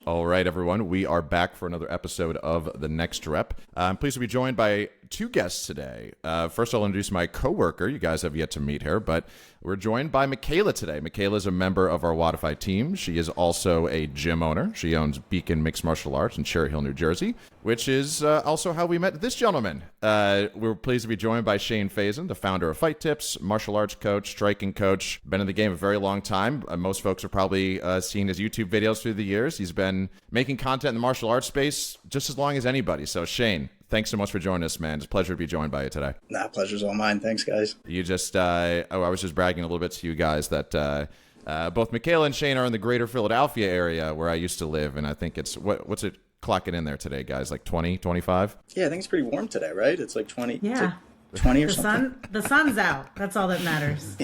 All right, everyone. We are back for another episode of The Next Rep. I'm pleased to be joined by two guests today. First, I'll introduce my coworker. You guys have yet to meet her, but we're joined by Mekella today. Mekella is a member of our Wodify team. She is also a gym owner. She owns Beacon Mixed Martial Arts in Cherry Hill, New Jersey, which is also how we met this gentleman. We're pleased to be joined by Shane Fazen, the founder of Fight Tips, martial arts coach, striking coach. Been in the game a very long time. Most folks have probably seen his YouTube videos through the years. He's been making content in the martial arts space just as long as anybody. So, Shane, thanks so much for joining us, man. It's a pleasure to be joined by you today. Nah, pleasure's all mine. Thanks, guys. You just, I was just bragging a little bit to you guys that both Mekella and Shane are in the greater Philadelphia area where I used to live. And I think it's, what's it clocking in there today, guys? Like 20, 25? Yeah, I think it's pretty warm today, right? It's like 20. Yeah. Like 20 or something. The sun's out. That's all that matters.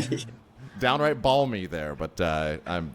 Downright balmy there, but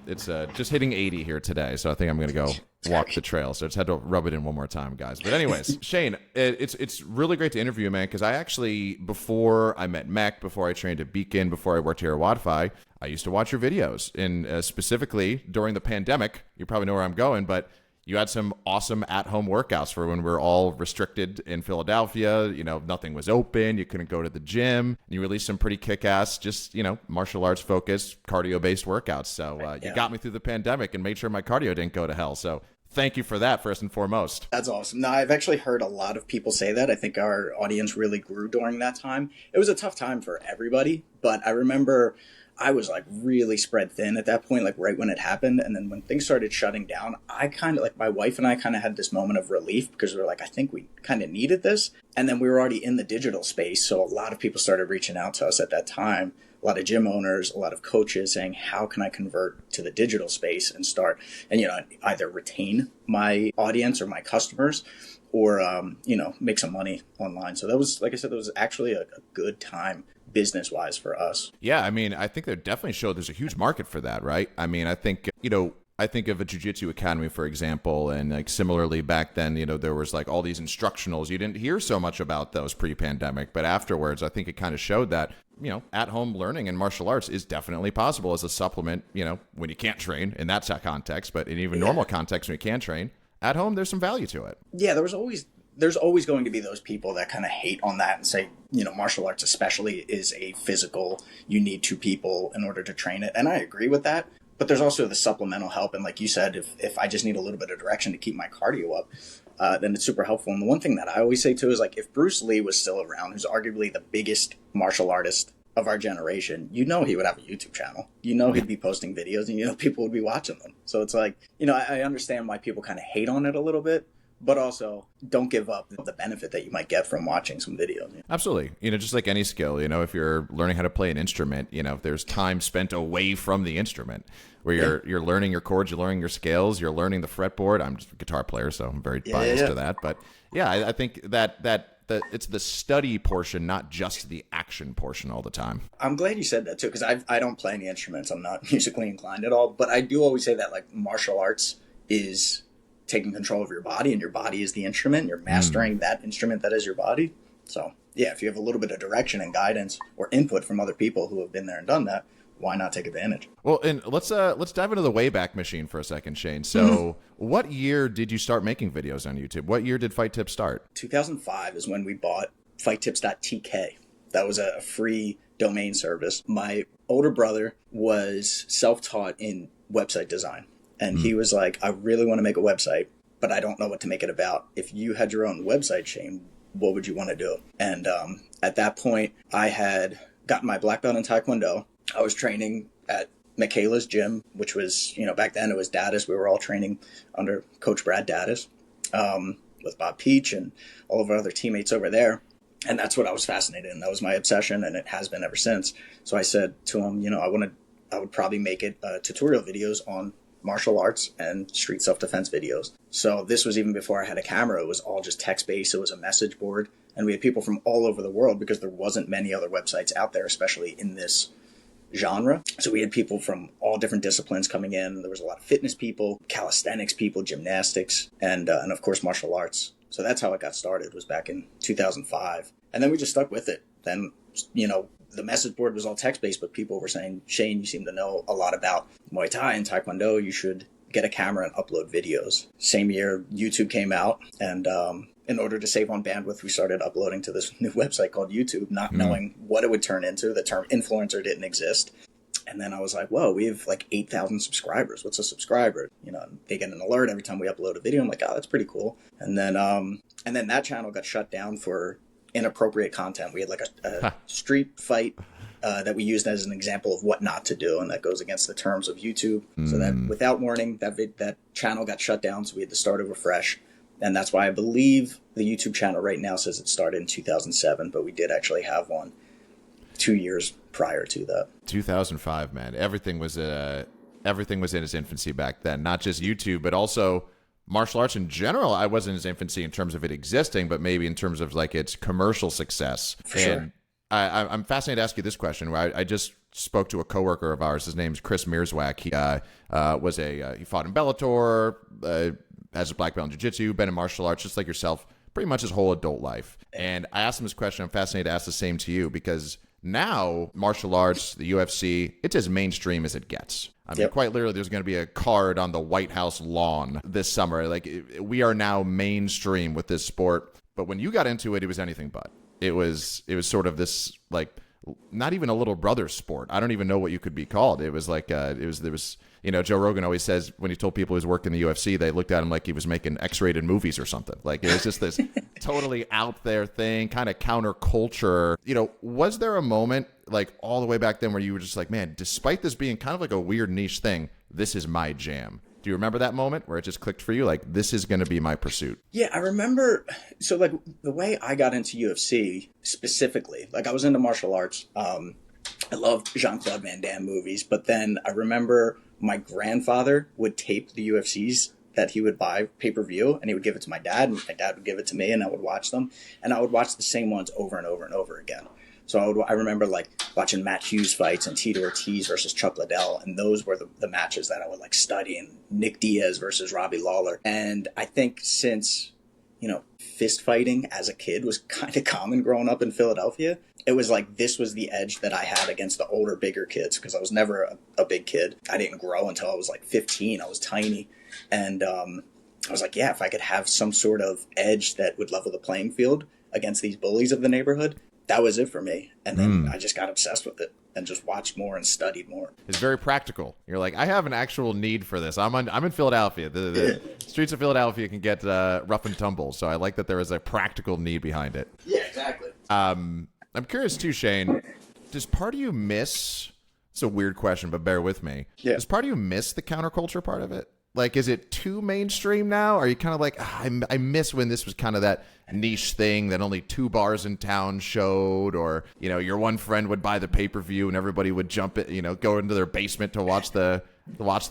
it's just hitting 80 here today, so I think I'm going to go walk the trail. So I just had to rub it in one more time, guys. But anyways, Shane, it's really great to interview you, man, because I actually, before I met Mech, before I trained at Beacon, before I worked here at Wodify, I used to watch your videos, and specifically during the pandemic, you probably know where I'm going, but you had some awesome at-home workouts for when we were all restricted in Philadelphia. You know, nothing was open. You couldn't go to the gym. You released some pretty kick-ass, just, you know, martial arts-focused, cardio-based workouts. So you got me through the pandemic and made sure my cardio didn't go to hell. So thank you for that, first and foremost. That's awesome. No, I've actually heard a lot of people say that. I think our audience really grew during that time. It was a tough time for everybody, but I remember I was like really spread thin at that point, like right when it happened. And then when things started shutting down, I kind of like my wife and I kind of had this moment of relief because we were like, I think we kind of needed this. And then we were already in the digital space. So a lot of people started reaching out to us at that time. A lot of gym owners, a lot of coaches saying, how can I convert to the digital space and start and, you know, either retain my audience or my customers or, you know, make some money online. So that was, like I said, that was actually a good time business-wise for us. Yeah, I mean, I think they definitely showed there's a huge market for that, right? I mean, I think, you know, I think of a jiu-jitsu academy, for example, and like similarly back then, you know, there was like all these instructionals. You didn't hear so much about those pre-pandemic, but afterwards, I think it kind of showed that, you know, at-home learning in martial arts is definitely possible as a supplement, you know, when you can't train in that context, but in even normal context when you can train. At home, there's some value to it. Yeah, there's always going to be those people that kind of hate on that and say, you know, martial arts especially is a physical, you need two people in order to train it. And I agree with that. But there's also the supplemental help. And like you said, if I just need a little bit of direction to keep my cardio up, then it's super helpful. And the one thing that I always say too is like, if Bruce Lee was still around, who's arguably the biggest martial artist of our generation, you know, he would have a YouTube channel, you know, he'd be posting videos and, you know, people would be watching them. So it's like, you know, I understand why people kind of hate on it a little bit, but also don't give up the benefit that you might get from watching some videos. Absolutely. You know, just like any skill, you know, if you're learning how to play an instrument, you know, there's time spent away from the instrument where you're learning your chords, you're learning your scales, you're learning the fretboard. I'm just a guitar player, so I'm very biased to that. But yeah, I think that it's the study portion, not just the action portion all the time. I'm glad you said that too, because I don't play any instruments. I'm not musically inclined at all, but I do always say that like martial arts is taking control of your body, and your body is the instrument. You're mastering that instrument that is your body. So yeah, if you have a little bit of direction and guidance or input from other people who have been there and done that, why not take advantage? Well, and let's dive into the Wayback Machine for a second, Shane. So what year did you start making videos on YouTube? What year did Fight Tips start? 2005 is when we bought fighttips.tk. That was a free domain service. My older brother was self-taught in website design. And he was like, I really want to make a website, but I don't know what to make it about. If you had your own website, Shane, what would you want to do? And at that point, I had gotten my black belt in Taekwondo. I was training at Mekella's gym, which was, you know, back then it was Daddis. We were all training under Coach Brad Daddis with Bob Peach and all of our other teammates over there. And that's what I was fascinated in. That was my obsession, and it has been ever since. So I said to him, you know, I would probably make it tutorial videos on martial arts and street self-defense videos. So this was even before I had a camera. It was all just text-based. It was a message board. And we had people from all over the world because there wasn't many other websites out there, especially in this genre. So we had people from all different disciplines coming in. There was a lot of fitness people, calisthenics people, gymnastics, and of course, martial arts. So that's how it got started, was back in 2005. And then we just stuck with it. Then, you know, the message board was all text-based, but people were saying, Shane, you seem to know a lot about Muay Thai and Taekwondo. You should get a camera and upload videos. Same year, YouTube came out, and in order to save on bandwidth, we started uploading to this new website called YouTube, not knowing what it would turn into. The term influencer didn't exist. And then I was like, whoa, we have like 8,000 subscribers. What's a subscriber? You know, they get an alert every time we upload a video. I'm like, oh, that's pretty cool. And then that channel got shut down for inappropriate content. We had like a street fight that we used as an example of what not to do, and that goes against the terms of YouTube. So that without warning, that channel got shut down, so we had to start over fresh. And that's why I believe the YouTube channel right now says it started in 2007, but we did actually have one 2 years prior to that. 2005, man. Everything was in its infancy back then. Not just YouTube, but also martial arts in general. I was in its infancy in terms of it existing, but maybe in terms of like its commercial success. For sure. I'm fascinated to ask you this question. I just spoke to a coworker of ours. His name's Chris Mierzwak. He he fought in Bellator, has a black belt in jiu-jitsu, been in martial arts just like yourself, pretty much his whole adult life. And I asked him this question. I'm fascinated to ask the same to you, because now martial arts, the UFC, it's as mainstream as it gets. I mean, quite literally, there's going to be a card on the White House lawn this summer. Like, we are now mainstream with this sport. But when you got into it, it was anything but. It was sort of this, like, not even a little brother sport. I don't even know what you could be called. It was like, there was, you know, Joe Rogan always says when he told people he was working in the UFC, they looked at him like he was making X-rated movies or something. Like, it was just this totally out there thing, kind of counterculture. You know, was there a moment, like, all the way back then where you were just like, man, despite this being kind of like a weird niche thing, this is my jam? Do you remember that moment where it just clicked for you? Like, this is going to be my pursuit. Yeah, I remember. So, like, the way I got into UFC specifically, like, I was into martial arts. I loved Jean-Claude Van Damme movies. But then I remember my grandfather would tape the UFCs that he would buy pay-per-view, and he would give it to my dad, and my dad would give it to me, and I would watch them. And I would watch the same ones over and over and over again. So I remember like watching Matt Hughes fights and Tito Ortiz versus Chuck Liddell. And those were the matches that I would like study, and Nick Diaz versus Robbie Lawler. And I think since, you know, fist fighting as a kid was kind of common growing up in Philadelphia, it was like this was the edge that I had against the older, bigger kids, because I was never a big kid. I didn't grow until I was like 15. I was tiny. And I was like, yeah, if I could have some sort of edge that would level the playing field against these bullies of the neighborhood, that was it for me. And then I just got obsessed with it and just watched more and studied more. It's very practical. You're like, I have an actual need for this. I'm in Philadelphia. The streets of Philadelphia can get rough and tumble. So I like that there is a practical need behind it. Yeah, exactly. I'm curious too, Shane. Does part of you miss? It's a weird question, but bear with me. Yeah. Does part of you miss the counterculture part of it? Like, is it too mainstream now? Are you kind of like, I miss when this was kind of that niche thing that only 2 bars in town showed, or, you know, your one friend would buy the pay-per-view and everybody would jump it, you know, go into their basement to watch the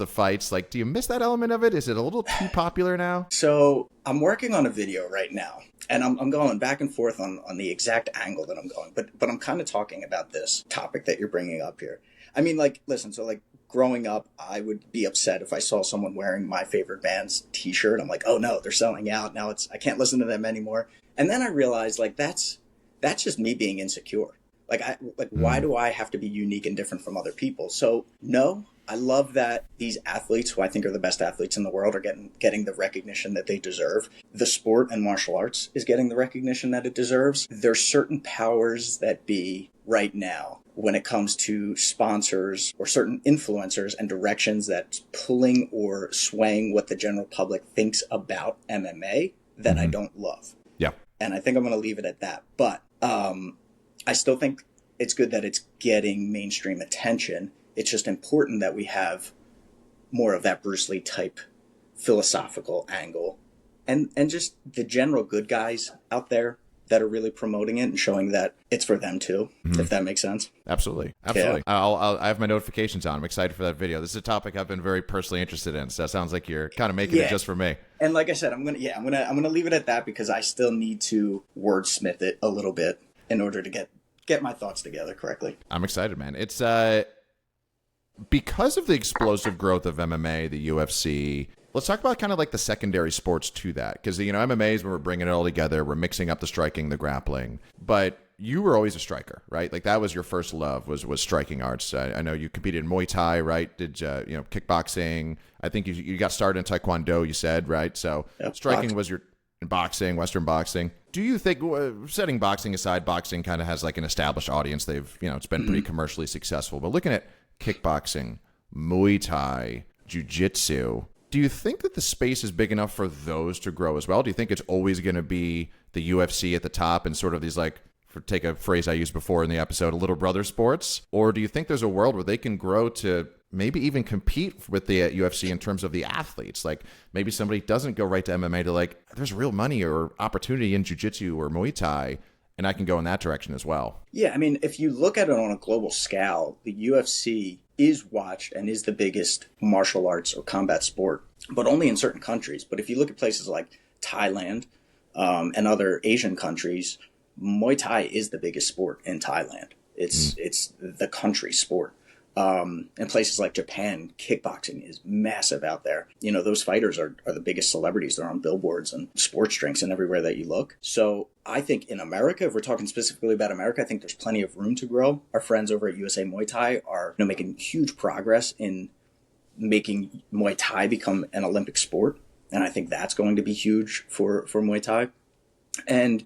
fights. Like, do you miss that element of it? Is it a little too popular now? So I'm working on a video right now, and I'm going back and forth on the exact angle that I'm going, but I'm kind of talking about this topic that you're bringing up here. I mean, like, listen, so like, growing up, I would be upset if I saw someone wearing my favorite band's t-shirt. I'm like, oh no, they're selling out. Now I can't listen to them anymore. And then I realized, like, that's just me being insecure. Why do I have to be unique and different from other people? So no, I love that these athletes, who I think are the best athletes in the world, are getting the recognition that they deserve. The sport and martial arts is getting the recognition that it deserves. There's certain powers that be right now when it comes to sponsors or certain influencers and directions that's pulling or swaying what the general public thinks about MMA that I don't love. Yeah. And I think I'm going to leave it at that. But I still think it's good that it's getting mainstream attention. It's just important that we have more of that Bruce Lee type philosophical angle, and just the general good guys out there that are really promoting it and showing that it's for them too, if that makes sense. Absolutely. Yeah. I have my notifications on. I'm excited for that video. This is a topic I've been very personally interested in. So it sounds like you're kind of making it just for me. And like I said, I'm gonna leave it at that, because I still need to wordsmith it a little bit in order to get my thoughts together correctly. I'm excited, man. It's because of the explosive growth of MMA, the UFC. Let's talk about kind of like the secondary sports to that, because, you know, MMA is when we're bringing it all together. We're mixing up the striking, the grappling. But you were always a striker, right? Like that was your first love was striking arts. I know you competed in Muay Thai, right? Did kickboxing? I think you got started in Taekwondo. You said, right? So striking was your boxing, Western boxing. Do you think, setting boxing aside, boxing kind of has like an established audience? They've it's been pretty commercially successful. But looking at kickboxing, Muay Thai, Jiu-Jitsu, do you think that the space is big enough for those to grow as well? Do you think it's always going to be the UFC at the top and sort of these like, for take a phrase I used before in the episode, little brother sports? Or do you think there's a world where they can grow to maybe even compete with the UFC in terms of the athletes? Like maybe somebody doesn't go right to MMA to like, there's real money or opportunity in Jiu-Jitsu or Muay Thai, and I can go in that direction as well. Yeah, I mean, if you look at it on a global scale, the UFC is watched and is the biggest martial arts or combat sport, but only in certain countries. But if you look at places like Thailand and other Asian countries, Muay Thai is the biggest sport in Thailand. It's the country sport. In places like Japan, kickboxing is massive out there. Those fighters are the biggest celebrities. They're on billboards and sports drinks and everywhere that you look. So I think in America, if we're talking specifically about America, I think there's plenty of room to grow. Our friends over at USA Muay Thai are making huge progress in making Muay Thai become an Olympic sport. And I think that's going to be huge for Muay Thai. And,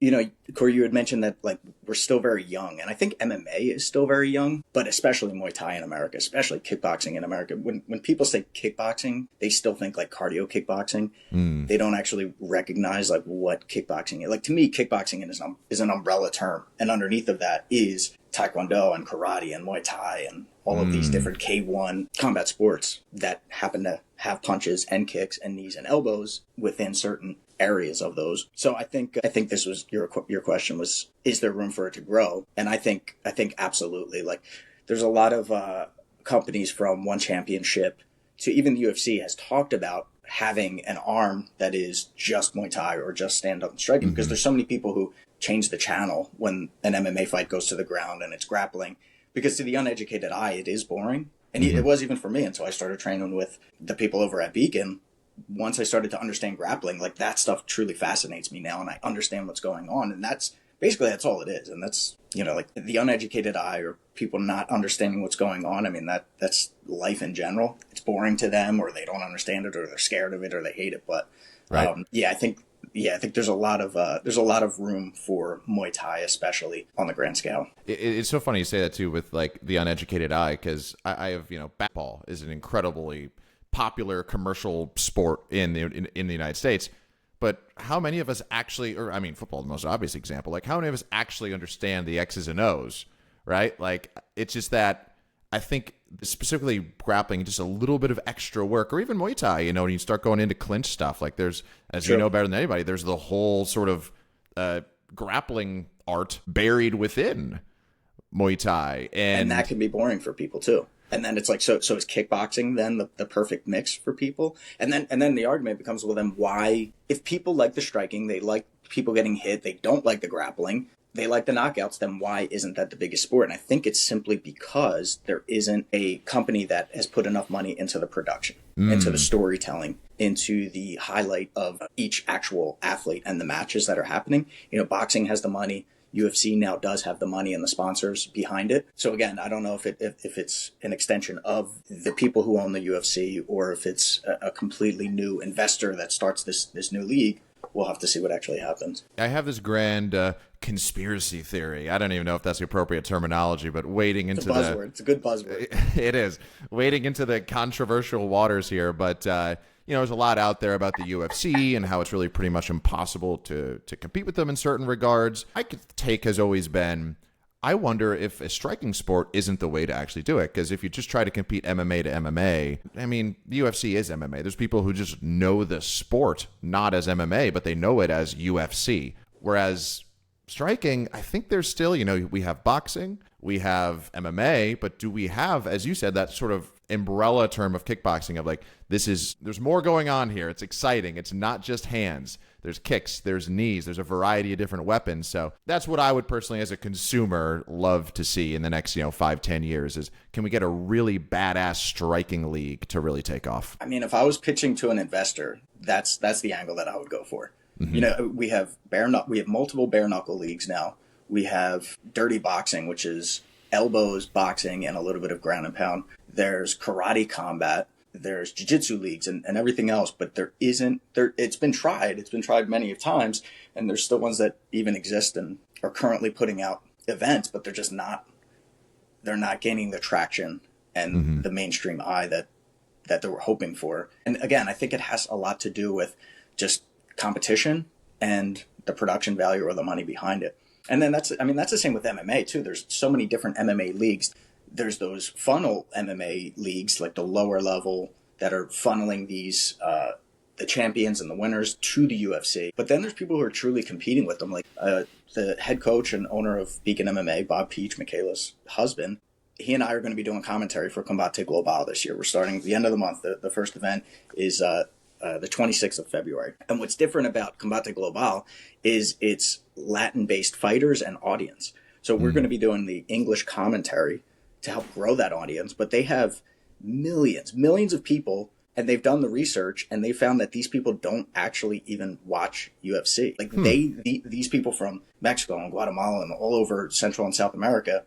Cory, you had mentioned that like we're still very young, and I think MMA is still very young, but especially Muay Thai in America, especially kickboxing in America. When people say kickboxing, they still think like cardio kickboxing. They don't actually recognize like what kickboxing is. Like to me, kickboxing is an umbrella term, and underneath of that is Taekwondo and karate and Muay Thai and all of these different K1 combat sports that happen to have punches and kicks and knees and elbows within certain areas of those. So I think this was your question was, is there room for it to grow? And I think absolutely. Like there's a lot of companies from One Championship to even the UFC has talked about having an arm that is just Muay Thai or just stand-up striking, because there's so many people who change the channel when an MMA fight goes to the ground and it's grappling, because to the uneducated eye it is boring. And it was even for me until I started training with the people over at Beacon. Once I started to understand grappling, like that stuff truly fascinates me now, and I understand what's going on. And that's all it is. And that's, like the uneducated eye or people not understanding what's going on. I mean, that's life in general. It's boring to them, or they don't understand it, or they're scared of it, or they hate it. But I think there's a lot of room for Muay Thai, especially on the grand scale. It's so funny you say that too, with like the uneducated eye, because I have, basketball is an incredibly popular commercial sport in the United States, but how many of us actually, or I mean, football, the most obvious example, like how many of us actually understand the X's and O's, right? Like it's just that I think specifically grappling, just a little bit of extra work, or even Muay Thai, when you start going into clinch stuff, like there's, as you know better than anybody, there's the whole sort of grappling art buried within Muay Thai, and that can be boring for people too. And then it's like, so is kickboxing then the perfect mix for people? And then the argument becomes, well, then why, if people like the striking, they like people getting hit, they don't like the grappling, they like the knockouts, then why isn't that the biggest sport? And I think it's simply because there isn't a company that has put enough money into the production, into the storytelling, into the highlight of each actual athlete and the matches that are happening. Boxing has the money. UFC now does have the money and the sponsors behind it. So again, I don't know if it's an extension of the people who own the UFC, or if it's a completely new investor that starts this new league. We'll have to see what actually happens. I have this grand conspiracy theory. I don't even know if that's the appropriate terminology, but wading into It's a good buzzword. It is. Wading into the controversial waters here, but there's a lot out there about the UFC and how it's really pretty much impossible to compete with them in certain regards. My take has always been, I wonder if a striking sport isn't the way to actually do it. Because if you just try to compete MMA to MMA, I mean, the UFC is MMA. There's people who just know the sport, not as MMA, but they know it as UFC. Whereas striking, I think there's still, we have boxing, we have MMA, but do we have, as you said, that sort of umbrella term of kickboxing of like, there's more going on here. It's exciting. It's not just hands. There's kicks, there's knees, there's a variety of different weapons. So that's what I would personally, as a consumer, love to see in the next, 5-10 years is, can we get a really badass striking league to really take off? I mean, if I was pitching to an investor, that's the angle that I would go for. We have multiple bare knuckle leagues now We have dirty boxing, which is elbows, boxing, and a little bit of ground and pound. There's karate combat. There's jiu-jitsu leagues and everything else, but it's been tried many times, and there's still ones that even exist and are currently putting out events, but they're not gaining the traction and the mainstream eye that they were hoping for. And again, I think it has a lot to do with just competition and the production value or the money behind it. And then that's the same with MMA too. There's so many different MMA leagues. There's those funnel MMA leagues, like the lower level, that are funneling these the champions and the winners to the UFC. But then there's people who are truly competing with them, like the head coach and owner of Beacon MMA, Bob Peach, Mekella's husband. He and I are going to be doing commentary for Combate Global this year. We're starting at the end of the month. The first event is the 26th of February. And what's different about Combate Global is it's Latin-based fighters and audience. So we're going to be doing the English commentary to help grow that audience. But they have millions of people, and they've done the research, and they found that these people don't actually even watch UFC. Like these people from Mexico and Guatemala and all over Central and South America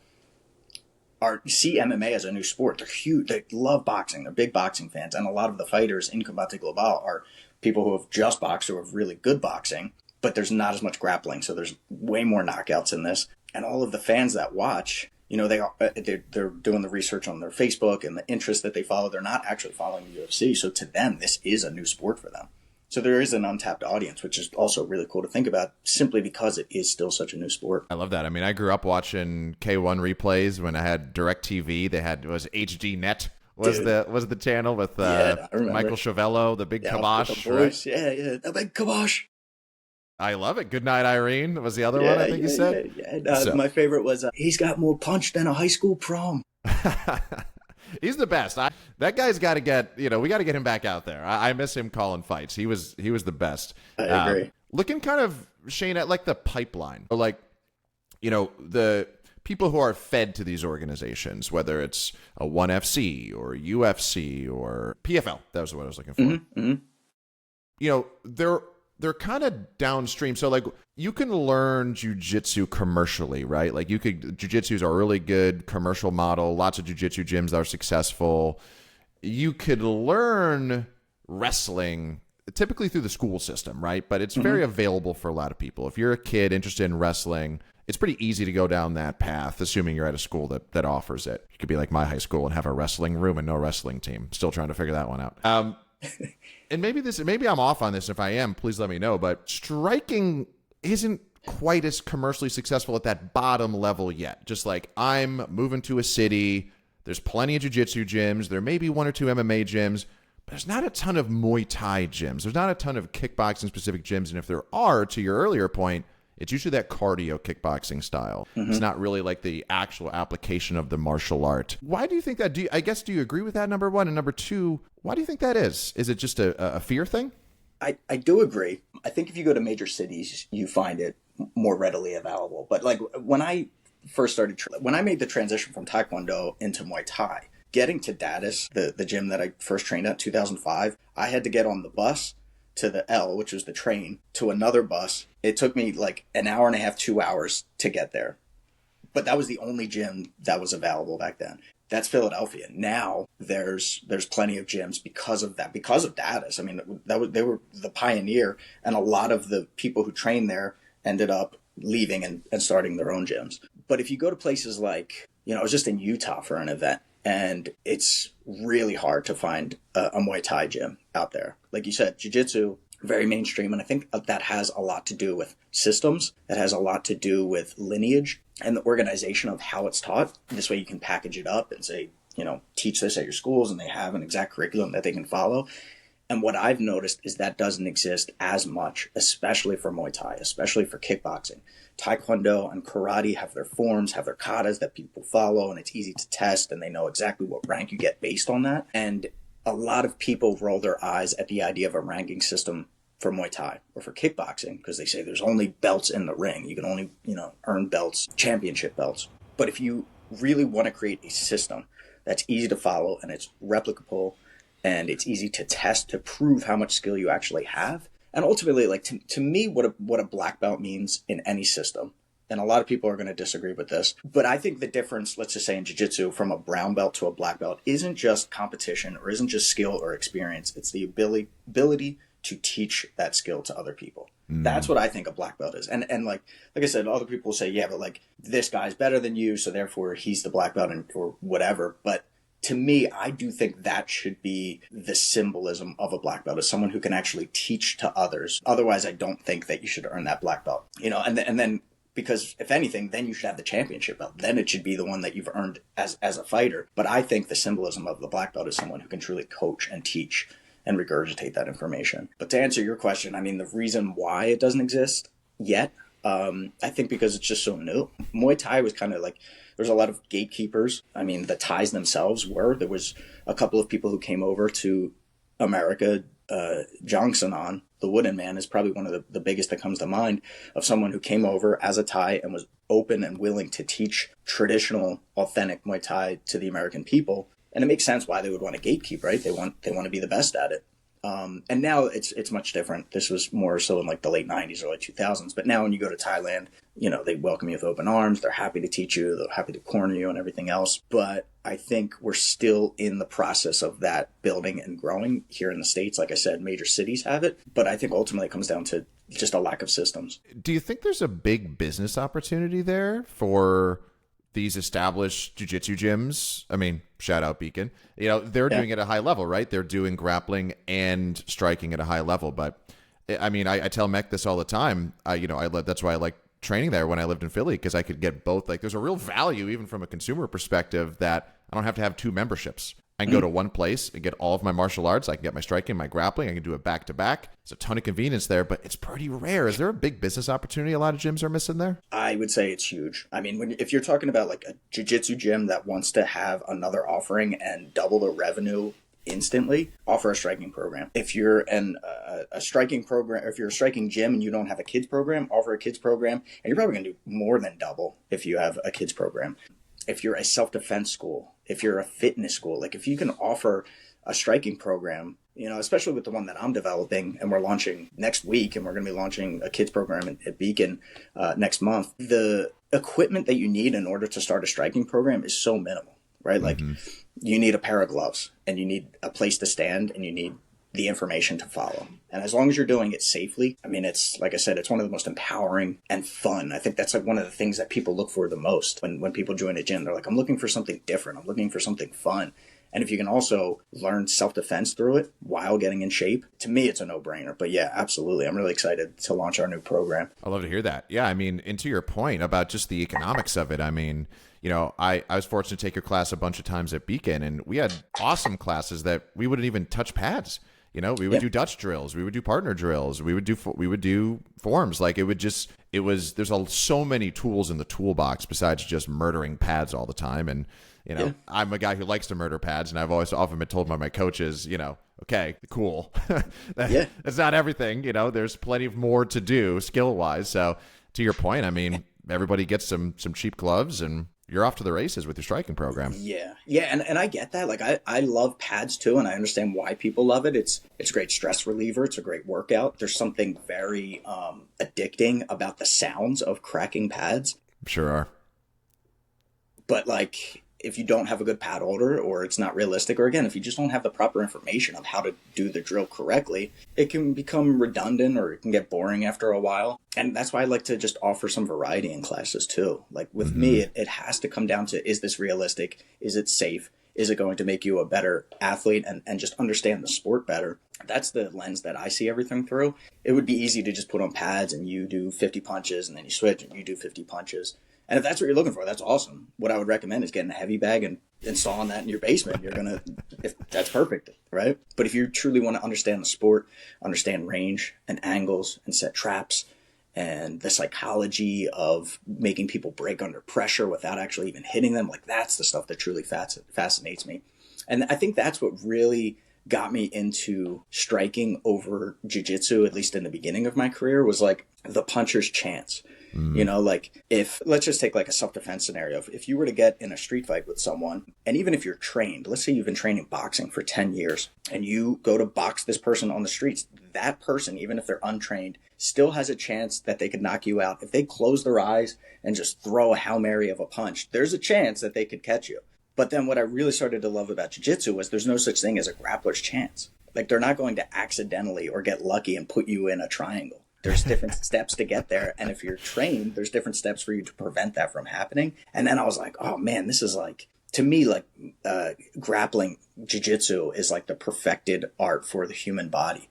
see MMA as a new sport. They're huge. They love boxing. They're big boxing fans. And a lot of the fighters in Combate Global are people who have just boxed or have really good boxing, but there's not as much grappling. So there's way more knockouts in this. And all of the fans that watch, they're doing the research on their Facebook and the interest that they follow. They're not actually following the UFC. So to them, this is a new sport for them. So there is an untapped audience, which is also really cool to think about, simply because it is still such a new sport. I love that. I mean, I grew up watching K1 replays when I had DirecTV. It was HD Net was the channel with Michael Chavello, the big kibosh. Right? Yeah, the big kibosh. I love it. Good Night, Irene was the other one, I think you said. Yeah. My favorite was, he's got more punch than a high school prom. He's the best. That guy's got to get, we got to get him back out there. I miss him calling fights. He was the best. I agree. Looking kind of, Shane, at like the pipeline, or like, the people who are fed to these organizations, whether it's a 1FC or UFC or PFL. That was what I was looking for. They're kind of downstream. So like you can learn jiu-jitsu commercially, right? Like jiu-jitsu is a really good commercial model. Lots of jiu-jitsu gyms that are successful. You could learn wrestling typically through the school system, right? But it's very available for a lot of people. If you're a kid interested in wrestling, it's pretty easy to go down that path, assuming you're at a school that offers it. You could be like my high school and have a wrestling room and no wrestling team. Still trying to figure that one out. And maybe I'm off on this. If I am, please let me know. But striking isn't quite as commercially successful at that bottom level yet. Just like I'm moving to a city, there's plenty of jiu-jitsu gyms. There may be one or two MMA gyms, but there's not a ton of Muay Thai gyms. There's not a ton of kickboxing specific gyms. And if there are, to your earlier point, it's usually that cardio kickboxing style. It's not really like the actual application of the martial art. Why do you think that? Do you agree with that, number one? And number two, why do you think that is? Is it just a fear thing? I do agree. I think if you go to major cities, you find it more readily available. But like when I first started, when I made the transition from Taekwondo into Muay Thai, getting to Dadis, the gym that I first trained at 2005, I had to get on the bus to the L, which was the train, to another bus. It took me like an hour and a half, 2 hours to get there. But that was the only gym that was available back then. That's Philadelphia. Now there's plenty of gyms because of that, because of Dadis. I mean, they were the pioneer, and a lot of the people who trained there ended up leaving and starting their own gyms. But if you go to places like, I was just in Utah for an event, and it's really hard to find a Muay Thai gym out there. Like you said, jiu-jitsu, very mainstream. And I think that has a lot to do with systems. That has a lot to do with lineage and the organization of how it's taught. This way you can package it up and say, teach this at your schools, and they have an exact curriculum that they can follow. And what I've noticed is that doesn't exist as much, especially for Muay Thai, especially for kickboxing. Taekwondo and karate have their forms, have their katas that people follow, and it's easy to test, and they know exactly what rank you get based on that. And a lot of people roll their eyes at the idea of a ranking system for Muay Thai or for kickboxing, because they say there's only belts in the ring. You can only, earn belts, championship belts. But if you really want to create a system that's easy to follow and it's replicable and it's easy to test to prove how much skill you actually have, and ultimately, like to me, what a black belt means in any system, and a lot of people are going to disagree with this, but I think the difference, let's just say in jiu-jitsu from a brown belt to a black belt, isn't just competition or isn't just skill or experience. It's the ability to teach that skill to other people. That's what I think a black belt is. And like I said, other people will say, yeah, but like this guy's better than you, so therefore he's the black belt or whatever. But to me, I do think that should be the symbolism of a black belt, is someone who can actually teach to others. Otherwise, I don't think that you should earn that black belt. You know, and then because if anything, then you should have the championship belt. Then it should be the one that you've earned as a fighter. But I think the symbolism of the black belt is someone who can truly coach and teach and regurgitate that information. But to answer your question, I mean, the reason why it doesn't exist yet, I think because it's just so new. Muay Thai was kind of like, there's a lot of gatekeepers. I mean, the Thais themselves there was a couple of people who came over to America. Jong Sanan, the Wooden Man, is probably one of the biggest that comes to mind, of someone who came over as a Thai and was open and willing to teach traditional, authentic Muay Thai to the American people. And it makes sense why they would want to gatekeep, right? They want to be the best at it. And now it's much different. This was more so in like the late 90s, early 2000s. But now when you go to Thailand, you know, they welcome you with open arms. They're happy to teach you. They're happy to corner you and everything else. But I think we're still in the process of that building and growing here in the States. Like I said, major cities have it. But I think ultimately it comes down to just a lack of systems. Do you think there's a big business opportunity there for these established jiu-jitsu gyms? I mean, shout out Beacon. You know, they're doing it at a high level, right? They're doing grappling and striking at a high level. But I mean, I tell Mech this all the time. That's why I like training there when I lived in Philly, because I could get both. Like, there's a real value, even from a consumer perspective, that I don't have to have two memberships. I can go to one place and get all of my martial arts. I can get my striking, my grappling. I can do it back to back. There's a ton of convenience there, but it's pretty rare. Is there a big business opportunity a lot of gyms are missing there? I would say it's huge. I mean, if you're talking about like a jiu-jitsu gym that wants to have another offering and double the revenue instantly, offer a striking program. If you're a striking program, or if you're a striking gym and you don't have a kids program, offer a kids program, and you're probably going to do more than double if you have a kids program. If you're a self-defense school, if you're a fitness school, like if you can offer a striking program, you know, especially with the one that I'm developing and we're launching next week, and we're going to be launching a kids program at Beacon next month, the equipment that you need in order to start a striking program is so minimal, right? Like you need a pair of gloves and you need a place to stand and you need the information to follow. And as long as you're doing it safely, I mean, it's like I said, it's one of the most empowering and fun. I think that's like one of the things that people look for the most when people join a gym. They're like, I'm looking for something different. I'm looking for something fun. And if you can also learn self-defense through it while getting in shape, to me, it's a no-brainer. But yeah, absolutely. I'm really excited to launch our new program. I love to hear that. Yeah, I mean, and to your point about just the economics of it, I mean, you know, I was fortunate to take your class a bunch of times at Beacon, and we had awesome classes that we wouldn't even touch pads. You know, we would do Dutch drills, we would do partner drills, we would do forms. Like there's so many tools in the toolbox besides just murdering pads all the time. And, you know, I'm a guy who likes to murder pads, and I've always often been told by my coaches, you know, okay, cool. That's not everything. You know, there's plenty of more to do skill wise. So to your point, I mean, everybody gets some cheap gloves and you're off to the races with your striking program. Yeah. And I get that. Like I love pads too. And I understand why people love it. It's a great stress reliever. It's a great workout. There's something very addicting about the sounds of cracking pads. Sure are. But like, if you don't have a good pad holder, or it's not realistic, or again, if you just don't have the proper information of how to do the drill correctly, it can become redundant or it can get boring after a while. And that's why I like to just offer some variety in classes too. Like with me, it has to come down to, is this realistic? Is it safe? Is it going to make you a better athlete and just understand the sport better? That's the lens that I see everything through. It would be easy to just put on pads and you do 50 punches and then you switch and you do 50 punches. And if that's what you're looking for, that's awesome. What I would recommend is getting a heavy bag and installing that in your basement. That's perfect, right? But if you truly want to understand the sport, understand range and angles and set traps and the psychology of making people break under pressure without actually even hitting them, like that's the stuff that truly fascinates me. And I think that's what really got me into striking over jiu-jitsu, at least in the beginning of my career, was like the puncher's chance. You know, like let's just take like a self-defense scenario. If you were to get in a street fight with someone, and even if you're trained, let's say you've been training boxing for 10 years and you go to box this person on the streets, that person, even if they're untrained, still has a chance that they could knock you out. If they close their eyes and just throw a Hail Mary of a punch, there's a chance that they could catch you. But then what I really started to love about jiu-jitsu was there's no such thing as a grappler's chance. Like, they're not going to accidentally or get lucky and put you in a triangle. There's different steps to get there. And if you're trained, there's different steps for you to prevent that from happening. And then I was like, oh man, this is like, to me, like grappling jiu-jitsu is like the perfected art for the human body.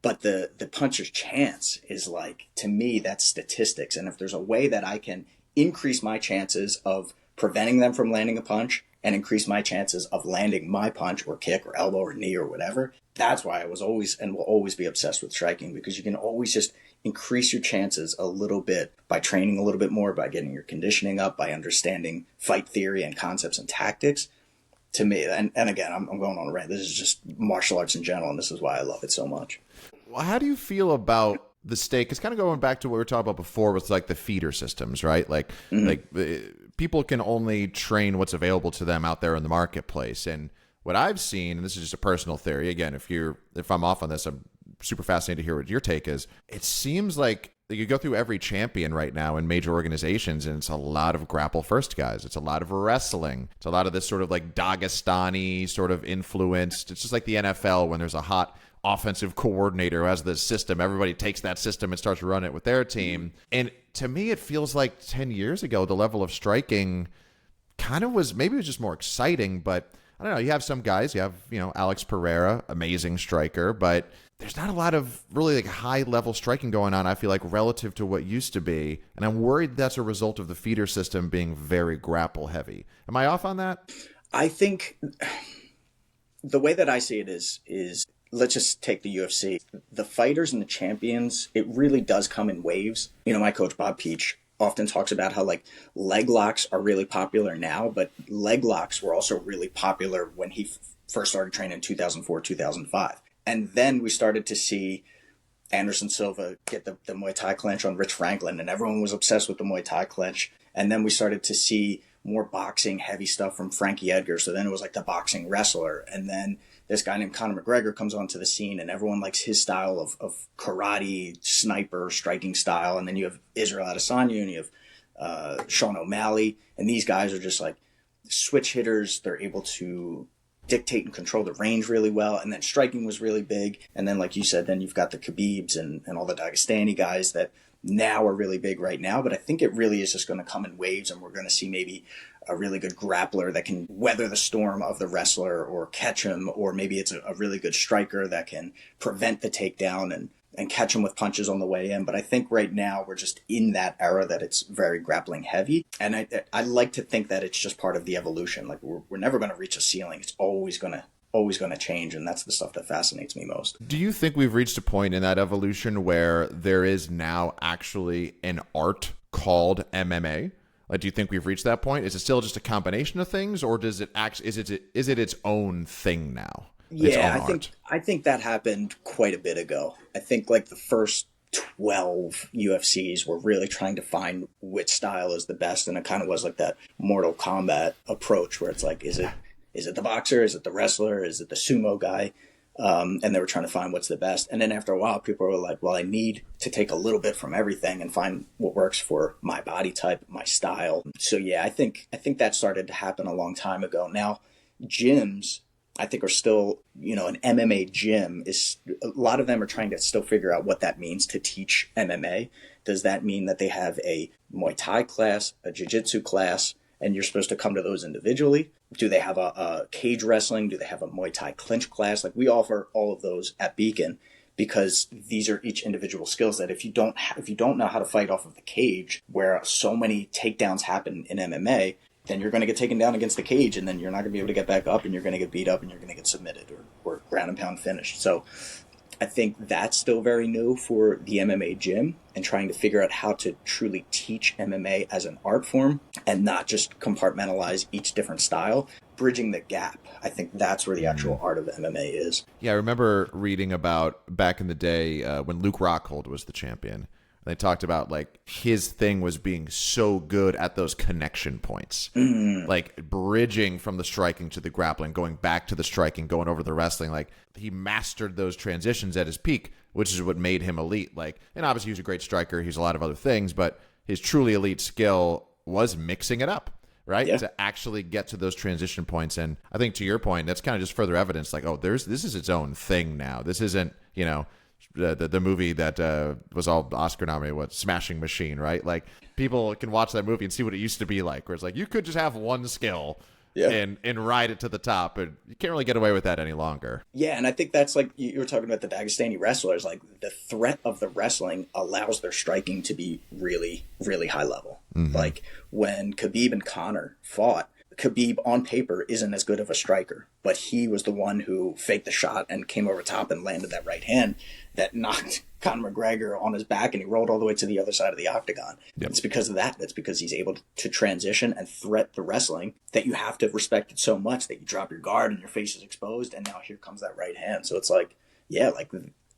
But the puncher's chance is like, to me, that's statistics. And if there's a way that I can increase my chances of preventing them from landing a punch and increase my chances of landing my punch or kick or elbow or knee or whatever, that's why I was always and will always be obsessed with striking, because you can always just increase your chances a little bit by training a little bit more, by getting your conditioning up, by understanding fight theory and concepts and tactics. To me, and again, I'm going on a rant. This is just martial arts in general, and this is why I love it so much. Well, how do you feel about the stake? It's kind of going back to what we were talking about before with like the feeder systems, right? Like, people can only train what's available to them out there in the marketplace. And what I've seen, and this is just a personal theory, again, if I'm off on this, I'm super fascinated to hear what your take is. It seems like you go through every champion right now in major organizations, and it's a lot of grapple first guys. It's a lot of wrestling. It's a lot of this sort of like Dagestani sort of influenced. It's just like the NFL when there's a hot offensive coordinator who has this system. Everybody takes that system and starts running it with their team. And to me, it feels like 10 years ago, the level of striking kind of was, maybe it was just more exciting, but I don't know. You have some guys, you have, Alex Pereira, amazing striker, but there's not a lot of really like high level striking going on, I feel like, relative to what used to be. And I'm worried that's a result of the feeder system being very grapple heavy. Am I off on that? I think the way that I see it is let's just take the UFC. The fighters and the champions, it really does come in waves. My coach, Bob Peach, often talks about how like leg locks are really popular now, but leg locks were also really popular when he first started training in 2004, 2005. And then we started to see Anderson Silva get the Muay Thai clinch on Rich Franklin, and everyone was obsessed with the Muay Thai clinch. And then we started to see more boxing heavy stuff from Frankie Edgar. So then it was like the boxing wrestler. And then this guy named Conor McGregor comes onto the scene, and everyone likes his style of karate, sniper, striking style. And then you have Israel Adesanya, and you have Sean O'Malley. And these guys are just like switch hitters. They're able to dictate and control the range really well. And then striking was really big. And then, like you said, then you've got the Khabibs and all the Dagestani guys that now are really big right now. But I think it really is just going to come in waves, and we're going to see maybe a really good grappler that can weather the storm of the wrestler or catch him, or maybe it's a really good striker that can prevent the takedown and catch him with punches on the way in. But I think right now we're just in that era that it's very grappling heavy. And I like to think that it's just part of the evolution. Like we're never going to reach a ceiling. It's always going to change. And that's the stuff that fascinates me most. Do you think we've reached a point in that evolution where there is now actually an art called MMA? Like, do you think we've reached that point? Is it still just a combination of things, or does it actually, is it its own thing now? Yeah, I think that happened quite a bit ago. I think like the first 12 UFCs were really trying to find which style is the best, and it kind of was like that Mortal Kombat approach where it's like, is it the boxer, is it the wrestler, is it the sumo guy? And they were trying to find what's the best. And then after a while, people were like, well, I need to take a little bit from everything and find what works for my body type, my style. So yeah, I think that started to happen a long time ago. Now, gyms, I think, are still, an MMA gym is, a lot of them are trying to still figure out what that means to teach MMA. Does that mean that they have a Muay Thai class, a jiu-jitsu class, and you're supposed to come to those individually? Do they have a cage wrestling? Do they have a Muay Thai clinch class? Like, we offer all of those at Beacon, because these are each individual skills that if you don't know how to fight off of the cage, where so many takedowns happen in MMA, then you're going to get taken down against the cage, and then you're not going to be able to get back up, and you're going to get beat up, and you're going to get submitted or ground and pound finished. So I think that's still very new for the MMA gym, and trying to figure out how to truly teach MMA as an art form and not just compartmentalize each different style, bridging the gap. I think that's where the actual art of MMA is. Yeah, I remember reading about back in the day when Luke Rockhold was the champion. They talked about like his thing was being so good at those connection points, like bridging from the striking to the grappling, going back to the striking, going over the wrestling. Like he mastered those transitions at his peak, which is what made him elite. Like, and obviously he's a great striker. He's a lot of other things, but his truly elite skill was mixing it up, right? Yeah. To actually get to those transition points. And I think to your point, that's kind of just further evidence like, oh, this is its own thing now. This isn't, the movie that was all Oscar nominated, Smashing Machine, right? Like people can watch that movie and see what it used to be like, where it's like you could just have one skill and ride it to the top, but you can't really get away with that any longer. Yeah, and I think that's like you were talking about the Dagestani wrestlers, like the threat of the wrestling allows their striking to be really, really high level. Like when Khabib and Conor fought, Khabib on paper isn't as good of a striker, but he was the one who faked the shot and came over top and landed that right hand that knocked Conor McGregor on his back, and he rolled all the way to the other side of the octagon. Yep. It's because of that. It's because he's able to transition and threat the wrestling that you have to respect it so much that you drop your guard and your face is exposed, and now here comes that right hand. So it's like, yeah, like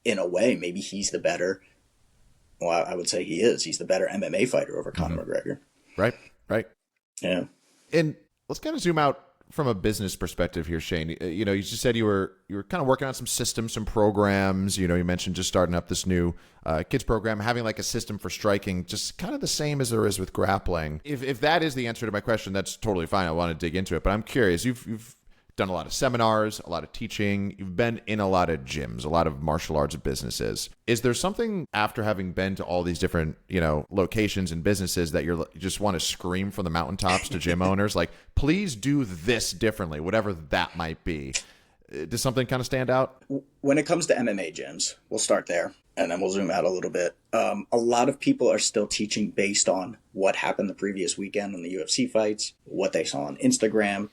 in a way, maybe he's the better, well, I would say he is. He's the better MMA fighter over Conor McGregor. Right. Yeah. And let's kind of zoom out from a business perspective here, Shane. You just said you were kind of working on some systems, some programs. You mentioned just starting up this new kids program, having like a system for striking, just kind of the same as there is with grappling. If that is the answer to my question, that's totally fine. I want to dig into it, but I'm curious. You've done a lot of seminars, a lot of teaching. You've been in a lot of gyms, a lot of martial arts businesses. Is there something after having been to all these different, locations and businesses that you just want to scream from the mountaintops to gym owners? Like, please do this differently, whatever that might be. Does something kind of stand out? When it comes to MMA gyms, we'll start there and then we'll zoom out a little bit. A lot of people are still teaching based on what happened the previous weekend in the UFC fights, what they saw on Instagram.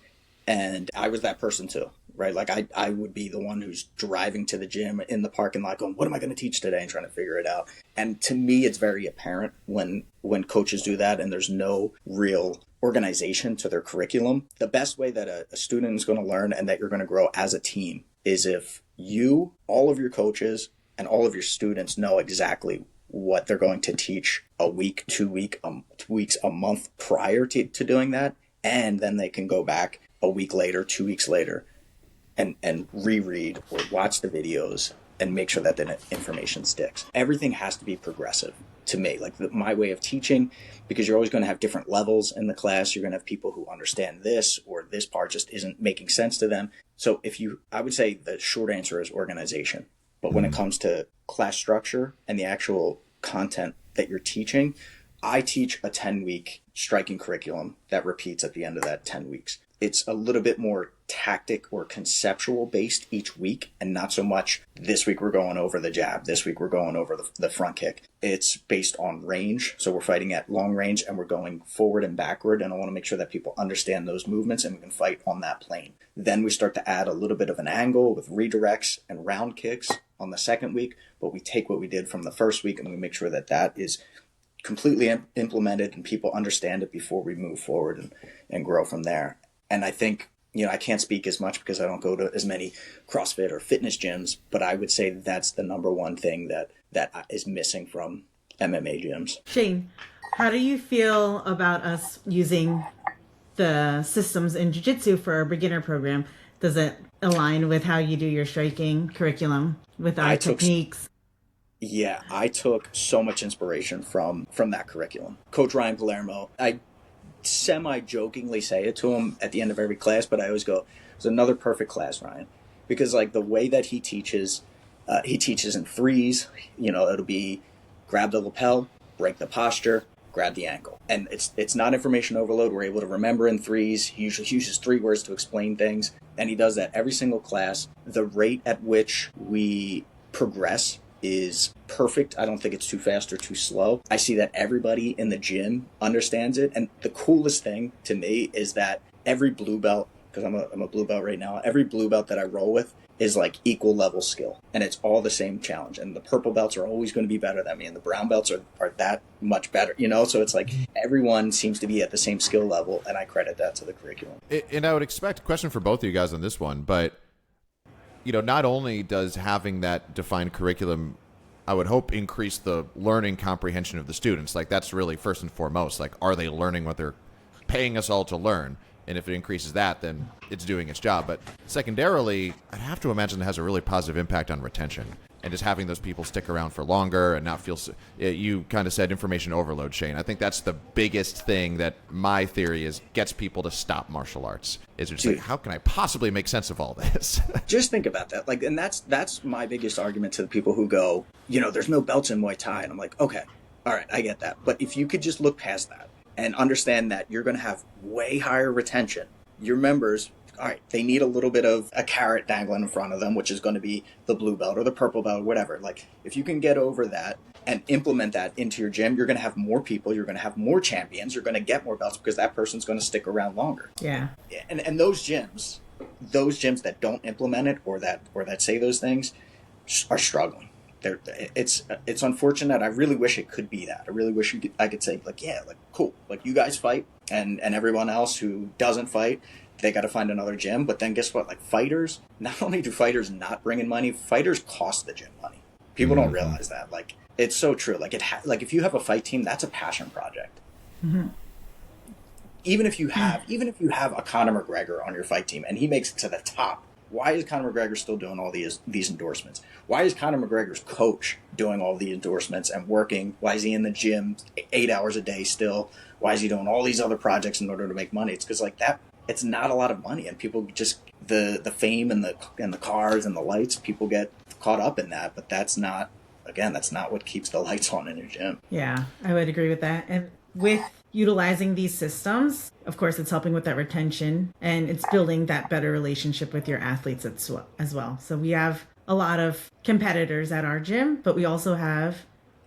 And I was that person too, right? Like I would be the one who's driving to the gym in the parking lot going, what am I going to teach today? And trying to figure it out. And to me, it's very apparent when coaches do that and there's no real organization to their curriculum. The best way that a student is going to learn and that you're going to grow as a team is if you, all of your coaches and all of your students know exactly what they're going to teach a week, 2 weeks, a month prior to doing that. And then they can go back a week later, 2 weeks later, and reread or watch the videos and make sure that the information sticks. Everything has to be progressive to me, like my way of teaching, because you're always going to have different levels in the class. You're going to have people who understand this or this part just isn't making sense to them. So I would say the short answer is organization. But when it comes to class structure and the actual content that you're teaching, I teach a 10-week striking curriculum that repeats at the end of that 10 weeks. It's a little bit more tactic or conceptual based each week, and not so much this week we're going over the jab, this week we're going over the front kick. It's based on range. So we're fighting at long range and we're going forward and backward, and I want to make sure that people understand those movements and we can fight on that plane. Then we start to add a little bit of an angle with redirects and round kicks on the second week, but we take what we did from the first week and we make sure that that is completely implemented and people understand it before we move forward and grow from there. And I think, I can't speak as much because I don't go to as many CrossFit or fitness gyms, but I would say that's the number one thing that is missing from MMA gyms. Shane, how do you feel about us using the systems in jiu-jitsu for our beginner program? Does it align with how you do your striking curriculum with our techniques? Yeah, I took so much inspiration from that curriculum. Coach Ryan Palermo, I semi-jokingly say it to him at the end of every class, but I always go, it's another perfect class, Ryan. Because like the way that he teaches in threes, it'll be grab the lapel, break the posture, grab the ankle. And it's not information overload. We're able to remember in threes. He usually uses 3 words to explain things. And he does that every single class. The rate at which we progress is perfect. I don't think it's too fast or too slow. I see that everybody in the gym understands it. And the coolest thing to me is that every blue belt, because I'm a blue belt right now, every blue belt that I roll with is like equal level skill. And it's all the same challenge. And the purple belts are always going to be better than me. And the brown belts are that much better, So it's like everyone seems to be at the same skill level. And I credit that to the curriculum. And I would expect a question for both of you guys on this one, but not only does having that defined curriculum I would hope, increase the learning comprehension of the students. Like, that's really first and foremost. Like, are they learning what they're paying us all to learn? And if it increases that, then it's doing its job. But secondarily, I'd have to imagine it has a really positive impact on retention and just having those people stick around for longer and not feel you kind of said information overload, Shane. I think that's the biggest thing that my theory is gets people to stop martial arts. Is just like, how can I possibly make sense of all this? Just think about that. Like, and that's my biggest argument to the people who go, there's no belts in Muay Thai. And I'm like, okay, all right, I get that. But if you could just look past that and understand that you're going to have way higher retention, your members, all right, they need a little bit of a carrot dangling in front of them, which is going to be the blue belt or the purple belt or whatever. Like, if you can get over that and implement that into your gym, you're going to have more people, you're going to have more champions, you're going to get more belts because that person's going to stick around longer. Yeah. And those gyms that don't implement it or that say those things are struggling. It's unfortunate. I really wish it could be that. I really wish I could say, like, yeah, like, cool, like, you guys fight, and everyone else who doesn't fight, they got to find another gym. But then guess what? Like, fighters, not only do fighters not bring in money, fighters cost the gym money. People don't realize that. Like, it's so true. Like, like, if you have a fight team, that's a passion project. Mm-hmm. Even if you have a Conor McGregor on your fight team and he makes it to the top, why is Conor McGregor still doing all these endorsements? Why is Conor McGregor's coach doing all the endorsements and working? Why is he in the gym 8 hours a day still? Why is he doing all these other projects in order to make money? It's because, like, that, it's not a lot of money, and people just the fame and the cars and the lights, people get caught up in that, but that's not what keeps the lights on in your gym. Yeah, I would agree with that. And with utilizing these systems, of course, it's helping with that retention, and it's building that better relationship with your athletes as well. So we have a lot of competitors at our gym, but we also have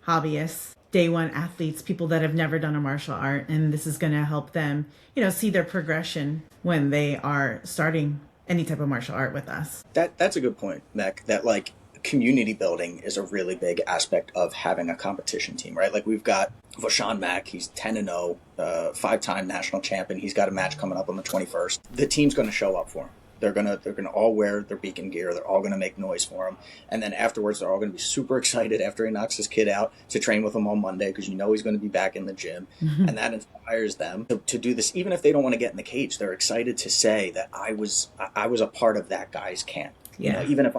hobbyists, day one athletes, people that have never done a martial art, and this is going to help them, see their progression when they are starting any type of martial art with us. That's a good point, Mek, that, like, community building is a really big aspect of having a competition team, right? Like, we've got Vashon Mack, he's 10-0, 5-time national champion. He's got a match coming up on the 21st. The team's going to show up for him. They're gonna all wear their Beacon gear. They're all gonna make noise for him, and then afterwards, they're all gonna be super excited after he knocks his kid out to train with him on Monday because he's gonna be back in the gym, and that inspires them to do this. Even if they don't want to get in the cage, they're excited to say that I was a part of that guy's camp. Yeah. Even if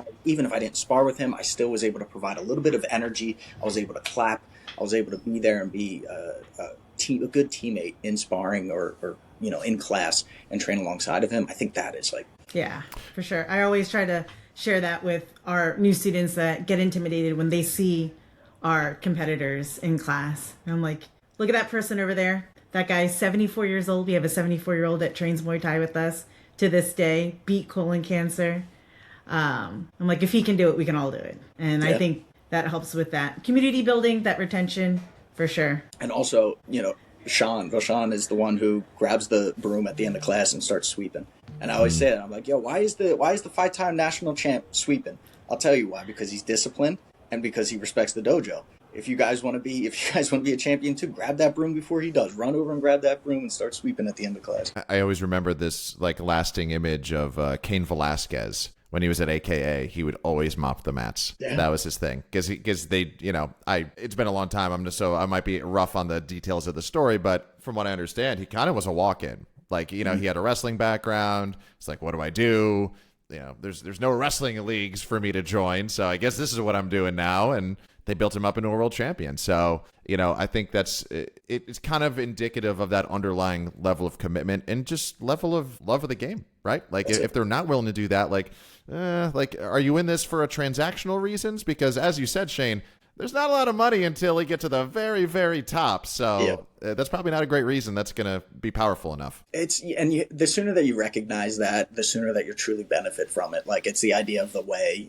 I didn't spar with him, I still was able to provide a little bit of energy. I was able to clap. I was able to be there and be a good teammate in sparring or in class and train alongside of him. I think that is, like, yeah, for sure. I always try to share that with our new students that get intimidated when they see our competitors in class. And I'm like, look at that person over there. That guy's 74 years old. We have a 74-year-old that trains Muay Thai with us to this day, beat colon cancer. I'm like, if he can do it, we can all do it. And I think that helps with that community building, that retention, for sure. And also, Vashon is the one who grabs the broom at the end of class and starts sweeping. And I always say it. I'm like, yo, why is the 5-time national champ sweeping? I'll tell you why. Because he's disciplined and because he respects the dojo. If you guys want to be a champion too, grab that broom before he does. Run over and grab that broom and start sweeping at the end of class. I always remember this, like, lasting image of Cain Velasquez. When he was at AKA, he would always mop the mats. Yeah. That was his thing. Because they, it's been a long time. I might be rough on the details of the story, but from what I understand, he kind of was a walk-in. Like, he had a wrestling background. It's like, what do I do? There's no wrestling leagues for me to join. So I guess this is what I'm doing now. And they built him up into a world champion. So, I think it's kind of indicative of that underlying level of commitment and just level of love of the game, right? Like, if they're not willing to do that, are you in this for a transactional reasons? Because as you said, Shane, there's not a lot of money until we get to the very, very top. So that's probably not a great reason that's going to be powerful enough. The sooner that you recognize that, the sooner that you truly benefit from it. Like, it's the idea of the way,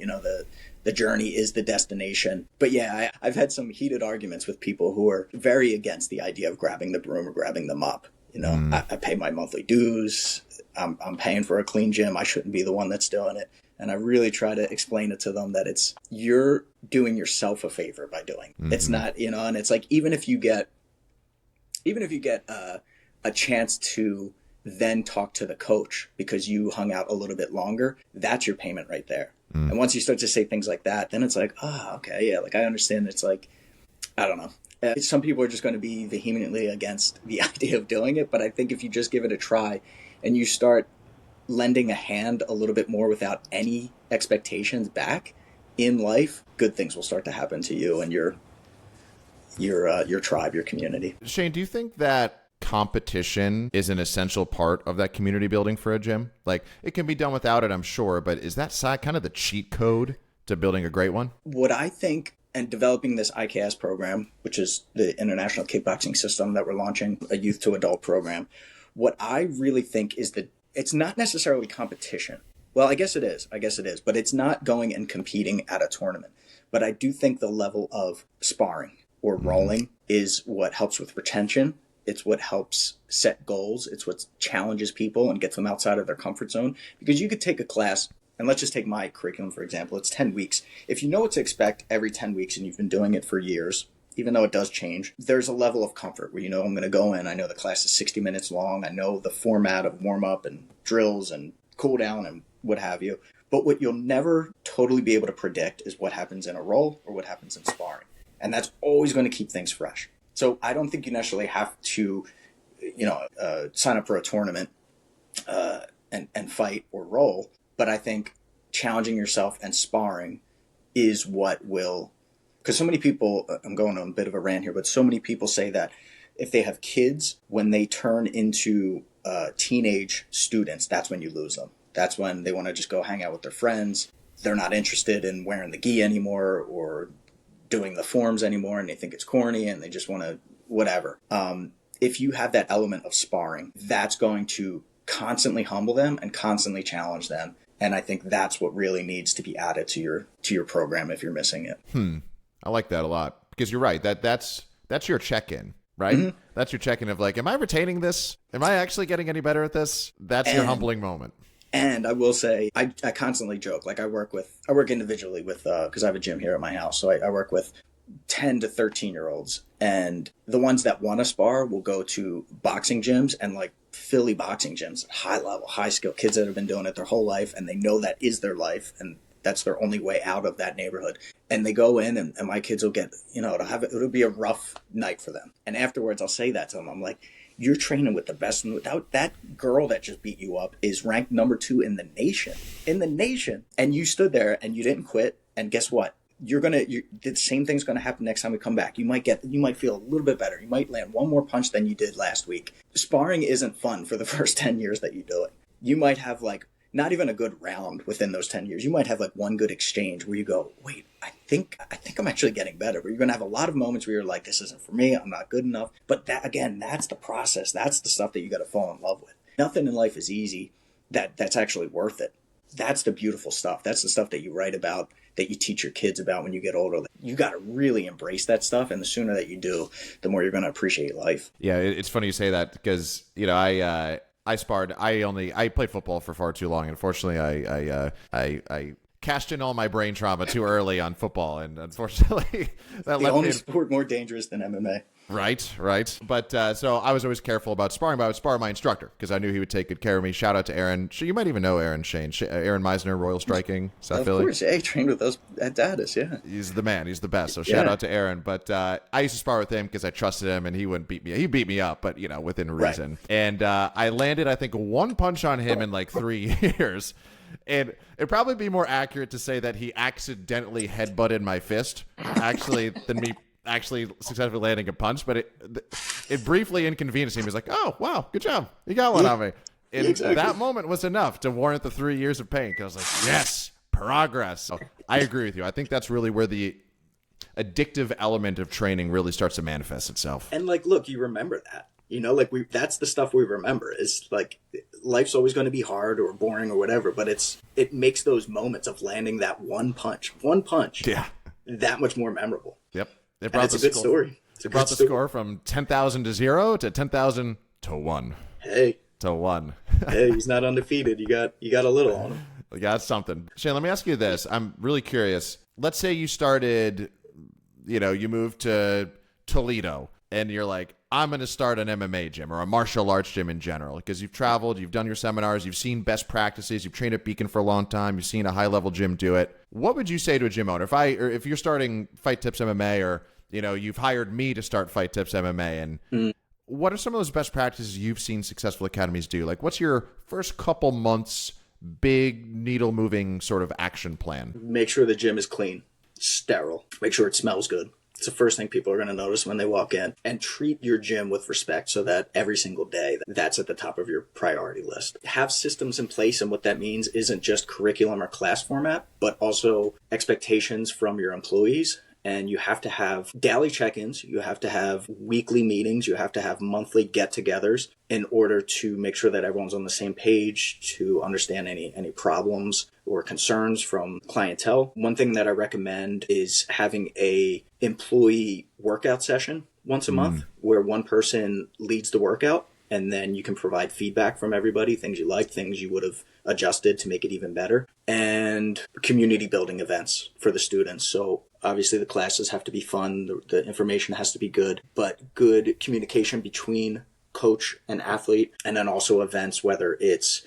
the journey is the destination. But yeah, I've had some heated arguments with people who are very against the idea of grabbing the broom or grabbing the mop. I pay my monthly dues. I'm paying for a clean gym. I shouldn't be the one that's doing it. And I really try to explain it to them that you're doing yourself a favor by doing. It's not, and it's like, even if you get a chance to then talk to the coach because you hung out a little bit longer, that's your payment right there. And once you start to say things like that, then it's like, okay, yeah, like I understand. It's like, I don't know. Some people are just going to be vehemently against the idea of doing it. But I think if you just give it a try and you start lending a hand a little bit more without any expectations back in life, good things will start to happen to you and your tribe, your community. Shane, do you think that competition is an essential part of that community building for a gym? Like, it can be done without it, I'm sure, but is that kind of the cheat code to building a great one? What I think, and developing this IKS program, which is the International Kickboxing System that we're launching, a youth to adult program, what I really think is that it's not necessarily competition. Well, I guess it is, but it's not going and competing at a tournament. But I do think the level of sparring or rolling is what helps with retention. It's what helps set goals. It's what challenges people and gets them outside of their comfort zone. Because you could take a class, and let's just take my curriculum, for example. It's 10 weeks. If you know what to expect every 10 weeks and you've been doing it for years, even though it does change, there's a level of comfort where, I'm going to go in. I know the class is 60 minutes long. I know the format of warm-up and drills and cool down and what have you. But what you'll never totally be able to predict is what happens in a roll or what happens in sparring. And that's always going to keep things fresh. So I don't think you necessarily have to, sign up for a tournament and fight or roll. But I think challenging yourself and sparring is what will, because so many people, I'm going on a bit of a rant here, but so many people say that if they have kids, when they turn into teenage students, that's when you lose them. That's when they want to just go hang out with their friends. They're not interested in wearing the gi anymore or doing the forms anymore, and they think it's corny and they just want to whatever. If you have that element of sparring, that's going to constantly humble them and constantly challenge them. And I think that's what really needs to be added to your program if you're missing it. I like that a lot, because you're right. That's your check-in, right? Mm-hmm. That's your check-in of like, am I retaining this? Am I actually getting any better at this? That's your humbling moment. And I will say, I constantly joke, like I work individually with, because I have a gym here at my house. So I work with 10 to 13-year-olds. And the ones that want to spar will go to boxing gyms and like Philly boxing gyms, high level, high skill kids that have been doing it their whole life. And they know that is their life. And that's their only way out of that neighborhood. And they go in and my kids will get, it'll be a rough night for them. And afterwards, I'll say that to them. I'm like, you're training with the best. And without that girl that just beat you up is ranked number 2 in the nation. And you stood there and you didn't quit. And guess what? The same thing's going to happen next time we come back. You might feel a little bit better. You might land one more punch than you did last week. Sparring isn't fun for the first 10 years that you do it. You might have like not even a good round within those 10 years. You might have like one good exchange where you go, wait, I think I'm actually getting better. But you're going to have a lot of moments where you're like, this isn't for me. I'm not good enough. But that, again, that's the process. That's the stuff that you got to fall in love with. Nothing in life is easy that's actually worth it. That's the beautiful stuff. That's the stuff that you write about, that you teach your kids about when you get older. You got to really embrace that stuff. And the sooner that you do, the more you're going to appreciate life. Yeah, it's funny you say that because, I sparred. I played football for far too long. Unfortunately, I cashed in all my brain trauma too early on football, and unfortunately, that the only sport more dangerous than MMA. Right. But so I was always careful about sparring, but I would spar my instructor because I knew he would take good care of me. Shout out to Aaron. You might even know Aaron, Shane. Aaron Meisner, Royal Striking, South Philly. Of course, yeah, he trained with us at Daddis, yeah. He's the man. He's the best. So shout out to Aaron. But I used to spar with him because I trusted him, and he wouldn't beat me. He beat me up, but within reason. Right. And I landed, I think, one punch on him in like 3 years. And it'd probably be more accurate to say that he accidentally headbutted my fist, than me actually successfully landing a punch. But it briefly inconvenienced him. He was like, "Oh, wow, good job, you got one on me." And exactly. That moment was enough to warrant the 3 years of pain. Because I was like, "Yes, progress." So I agree with you. I think that's really where the addictive element of training really starts to manifest itself. And like, look, you remember that. That's the stuff we remember is like life's always going to be hard or boring or whatever, but it makes those moments of landing that one punch, yeah, that much more memorable. Yep. It's a good story. It brought the score from 10,000 to 0 to 10,000 to 1. Hey. To 1. Hey, he's not undefeated. You got a little on him. You got something. Shane, let me ask you this. I'm really curious. Let's say you started, you moved to Toledo and you're like, I'm going to start an MMA gym or a martial arts gym in general? Because you've traveled, you've done your seminars, you've seen best practices, you've trained at Beacon for a long time, you've seen a high-level gym do it. What would you say to a gym owner? If you're starting Fight Tips MMA, or you've hired me to start Fight Tips MMA, and what are some of those best practices you've seen successful academies do? Like, what's your first couple months big needle-moving sort of action plan? Make sure the gym is clean, sterile. Make sure it smells good. It's the first thing people are going to notice when they walk in. And treat your gym with respect so that every single day that's at the top of your priority list. Have systems in place, and what that means isn't just curriculum or class format, but also expectations from your employees. And you have to have daily check-ins, you have to have weekly meetings, you have to have monthly get-togethers in order to make sure that everyone's on the same page, to understand any problems or concerns from clientele. One thing that I recommend is having a employee workout session once a month where one person leads the workout, and then you can provide feedback from everybody, things you like, things you would have adjusted to make it even better, and community building events for the students. So obviously the classes have to be fun, the information has to be good, but good communication between coach and athlete, and then also events, whether it's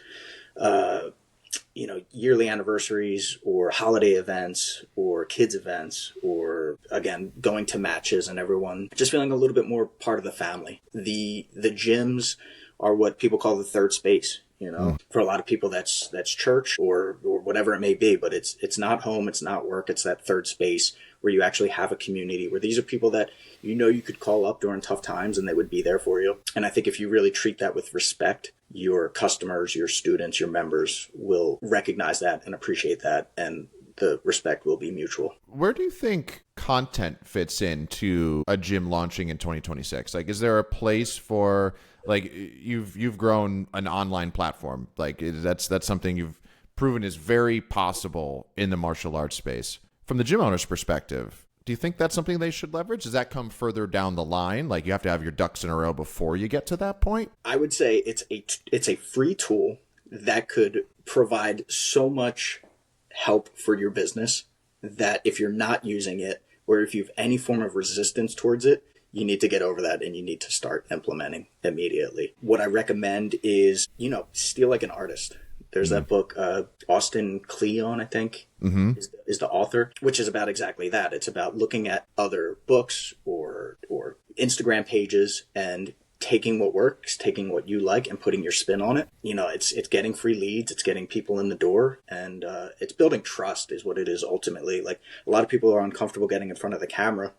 yearly anniversaries or holiday events or kids events, or again, going to matches and everyone just feeling a little bit more part of the family. The gyms are what people call the third space. For a lot of people, that's church or whatever it may be, but it's not home, it's not work, it's that third space where you actually have a community, where these are people that you could call up during tough times and they would be there for you. And I think if you really treat that with respect, your customers, your students, your members will recognize that and appreciate that, and the respect will be mutual. Where do you think content fits into a gym launching in 2026? Like, is there a place for, like, you've grown an online platform, like that's something you've proven is very possible in the martial arts space. From the gym owner's perspective, do you think that's something they should leverage? Does that come further down the line? Like, you have to have your ducks in a row before you get to that point? I would say it's a free tool that could provide so much help for your business that if you're not using it, or if you have any form of resistance towards it, you need to get over that and you need to start implementing immediately. What I recommend is, steal like an artist. There's that book, Austin Kleon, I think, is the author, which is about exactly that. It's about looking at other books or Instagram pages and taking what works, taking what you like, and putting your spin on it. It's getting free leads, it's getting people in the door, and it's building trust is what it is ultimately. Like, a lot of people are uncomfortable getting in front of the camera,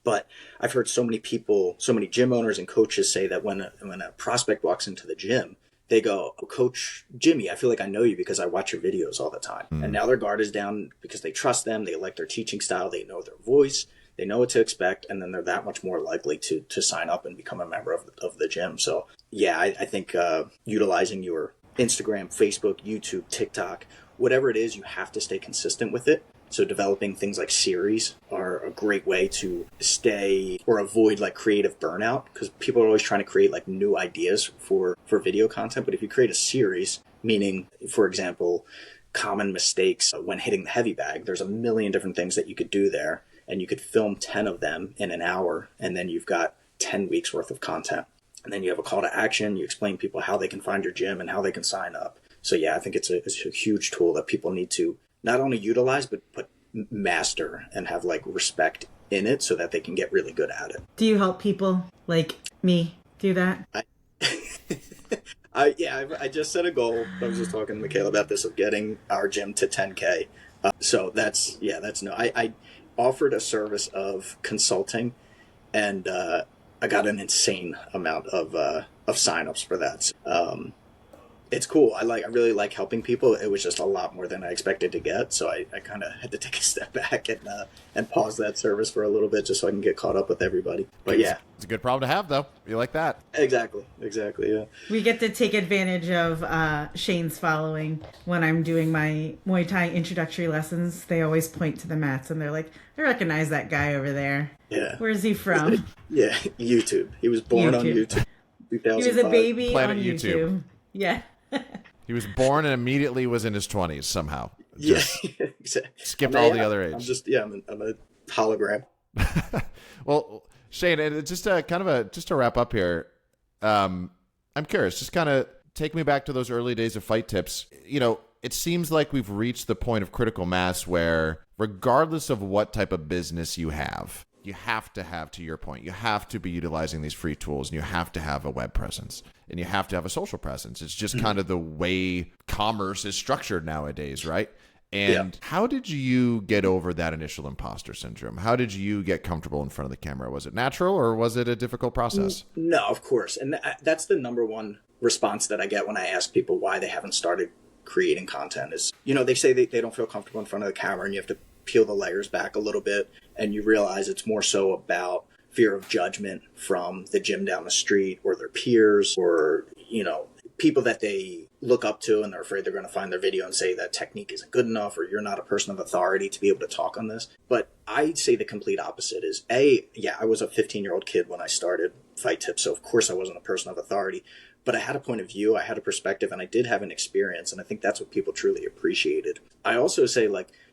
but I've heard so many people, so many gym owners and coaches say that when a prospect walks into the gym, they go, "Oh, Coach Jimmy, I feel like I know you because I watch your videos all the time." And now their guard is down because they trust them, they like their teaching style, they know their voice, they know what to expect, and then they're that much more likely to sign up and become a member of the gym. So yeah, I think utilizing your Instagram, Facebook, YouTube, TikTok, whatever it is, you have to stay consistent with it. So developing things like series are a great way to stay or avoid like creative burnout, because people are always trying to create like new ideas for video content. But if you create a series, meaning, for example, common mistakes when hitting the heavy bag, there's a million different things that you could do there, and you could film 10 of them in an hour, and then you've got 10 weeks worth of content. And then you have a call to action, you explain people how they can find your gym and how they can sign up. So yeah, I think it's a huge tool that people need to not only utilize, but master and have like respect in it so that they can get really good at it. Do you help people like me do that? I just set a goal. I was just talking to Mekella about this, of getting our gym to 10K. So that's no. I offered a service of consulting, and I got an insane amount of signups for that. It's cool. I really like helping people. It was just a lot more than I expected to get, so I kind of had to take a step back and pause that service for a little bit just so I can get caught up with everybody. But yeah, it's a good problem to have, though. You like that? Exactly. Yeah. We get to take advantage of Shane's following when I'm doing my Muay Thai introductory lessons. They always point to the mats and they're like, "I recognize that guy over there. Yeah. Where's he from?" Yeah, YouTube. He was born on YouTube. 2005. He was a baby Planet on YouTube. Yeah. He was born and immediately was in his 20s somehow. Just exactly. skipped all the other age. I'm a hologram. Well, Shane, and it's just just to wrap up here. I'm curious, just kind of take me back to those early days of Fight Tips. You know, it seems like we've reached the point of critical mass where regardless of what type of business you have, to your point, you have to be utilizing these free tools, and you have to have a web presence, and you have to have a social presence. It's just kind of the way commerce is structured nowadays, right? And how did you get over that initial imposter syndrome? How did you get comfortable in front of the camera? Was it natural, or was it a difficult process? No, of course. And that's the number one response that I get when I ask people why they haven't started creating content is, they say they don't feel comfortable in front of the camera, and you have to peel the layers back a little bit, and you realize it's more so about fear of judgment from the gym down the street or their peers or, people that they look up to, and they're afraid they're going to find their video and say that technique isn't good enough, or you're not a person of authority to be able to talk on this. But I'd say the complete opposite is I was a 15-year-old kid when I started Fight Tips, so of course I wasn't a person of authority, but I had a point of view, I had a perspective, and I did have an experience, and I think that's what people truly appreciated. I also say,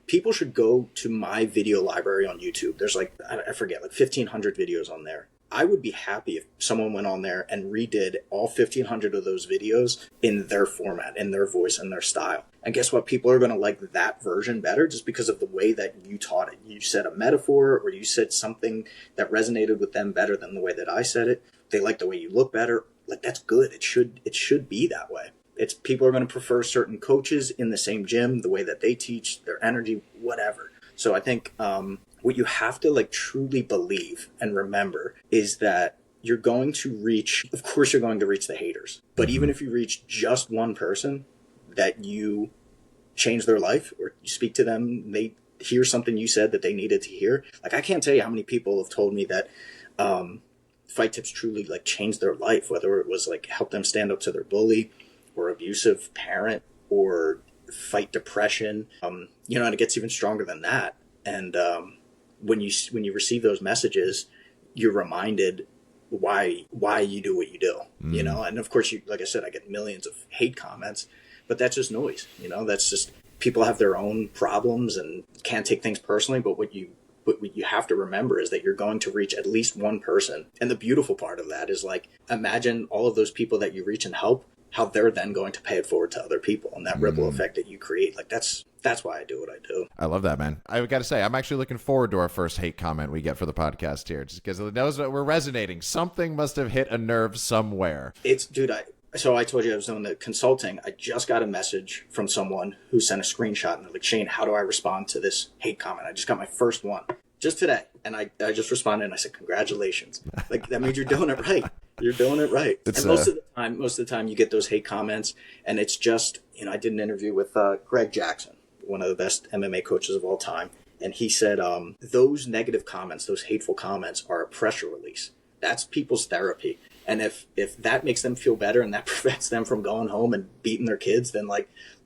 people should go to my video library on YouTube. There's I forget, 1,500 videos on there. I would be happy if someone went on there and redid all 1,500 of those videos in their format, in their voice, and their style. And guess what? People are going to like that version better just because of the way that you taught it. You said a metaphor, or you said something that resonated with them better than the way that I said it. They like the way you look better. That's good. It should be that way. It's people are going to prefer certain coaches in the same gym, the way that they teach, their energy, whatever. So I think what you have to truly believe and remember is that you're going to reach the haters. But even if you reach just one person that you change their life, or you speak to them, they hear something you said that they needed to hear. I can't tell you how many people have told me that Fight Tips truly changed their life, whether it was help them stand up to their bully or abusive parent or fight depression. And it gets even stronger than that. And when you receive those messages, you're reminded why you do what you do, and of course, like I said, I get millions of hate comments, but that's just noise. That's just people have their own problems and can't take things personally. But what you have to remember is that you're going to reach at least one person. And the beautiful part of that is imagine all of those people that you reach and help, how they're then going to pay it forward to other people, and that ripple effect that you create. That's why I do what I do. I love that, man. I got to say, I'm actually looking forward to our first hate comment we get for the podcast here, just because it knows that we're resonating. Something must have hit a nerve somewhere. So I told you I was doing the consulting. I just got a message from someone who sent a screenshot, and they're like, Shane, how do I respond to this hate comment? I just got my first one just today. And I just responded and I said, congratulations. That means you're doing it right. You're doing it right. And most of the time you get those hate comments, and it's just, I did an interview with Greg Jackson, one of the best MMA coaches of all time. And he said, those negative comments, those hateful comments are a pressure release. That's people's therapy. And if that makes them feel better and that prevents them from going home and beating their kids, then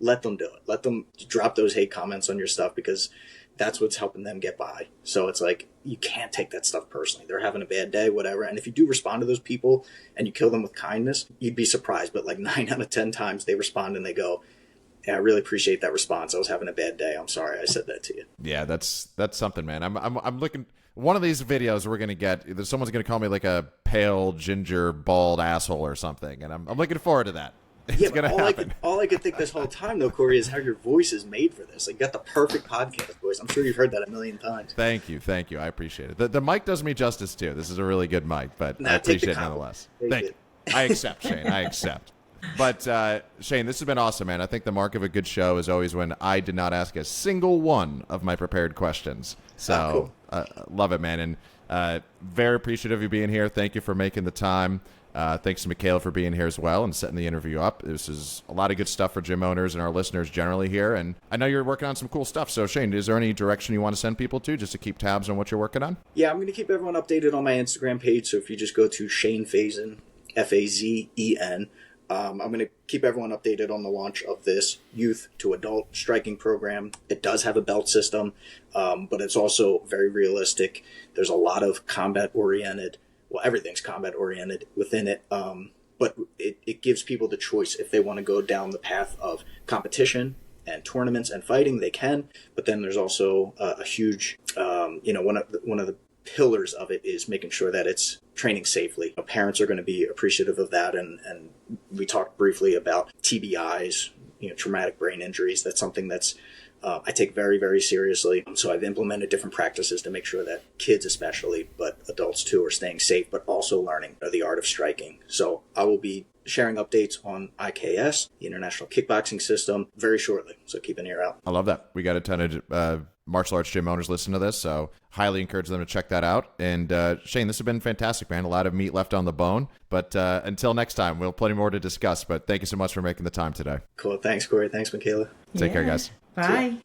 let them do it. Let them drop those hate comments on your stuff, because that's what's helping them get by. So it's you can't take that stuff personally. They're having a bad day, whatever. And if you do respond to those people and you kill them with kindness, you'd be surprised. But 9 out of 10 times they respond and they go, yeah, I really appreciate that response. I was having a bad day. I'm sorry I said that to you. Yeah, that's something, man. I'm looking. One of these videos we're gonna get, someone's gonna call me a pale ginger bald asshole or something, and I'm looking forward to that. It's gonna happen. All I could think this whole time, though, Cory, is how your voice is made for this. You got the perfect podcast voice. I'm sure you've heard that a million times. Thank you. I appreciate it. The mic does me justice too. This is a really good mic, but I appreciate it nonetheless. Thank you. I accept, Shane. I accept. But Shane, this has been awesome, man. I think the mark of a good show is always when I did not ask a single one of my prepared questions. So love it, man. And very appreciative of you being here. Thank you for making the time. Thanks to Mekella for being here as well and setting the interview up. This is a lot of good stuff for gym owners and our listeners generally here. And I know you're working on some cool stuff. So, Shane, is there any direction you want to send people to just to keep tabs on what you're working on? Yeah, I'm going to keep everyone updated on my Instagram page. So if you just go to Shane Fazen, Fazen, I'm going to keep everyone updated on the launch of this youth to adult striking program. It does have a belt system, but it's also very realistic. There's a lot of combat-oriented. Well, everything's combat-oriented within it, but it gives people the choice. If they want to go down the path of competition and tournaments and fighting, they can. But then there's also a huge, one of the pillars of it is making sure that it's training safely. Parents are going to be appreciative of that. And we talked briefly about TBIs, traumatic brain injuries. That's something that's I take very, very seriously. So I've implemented different practices to make sure that kids especially, but adults too, are staying safe, but also learning the art of striking. So I will be sharing updates on IKS, the International Kickboxing System, very shortly. So keep an ear out. I love that. We got a ton of martial arts gym owners listening to this, so highly encourage them to check that out. And Shane, this has been fantastic, man. A lot of meat left on the bone. But until next time, we'll have plenty more to discuss. But thank you so much for making the time today. Cool. Thanks, Cory. Thanks, Mekella. Take care, guys. Bye.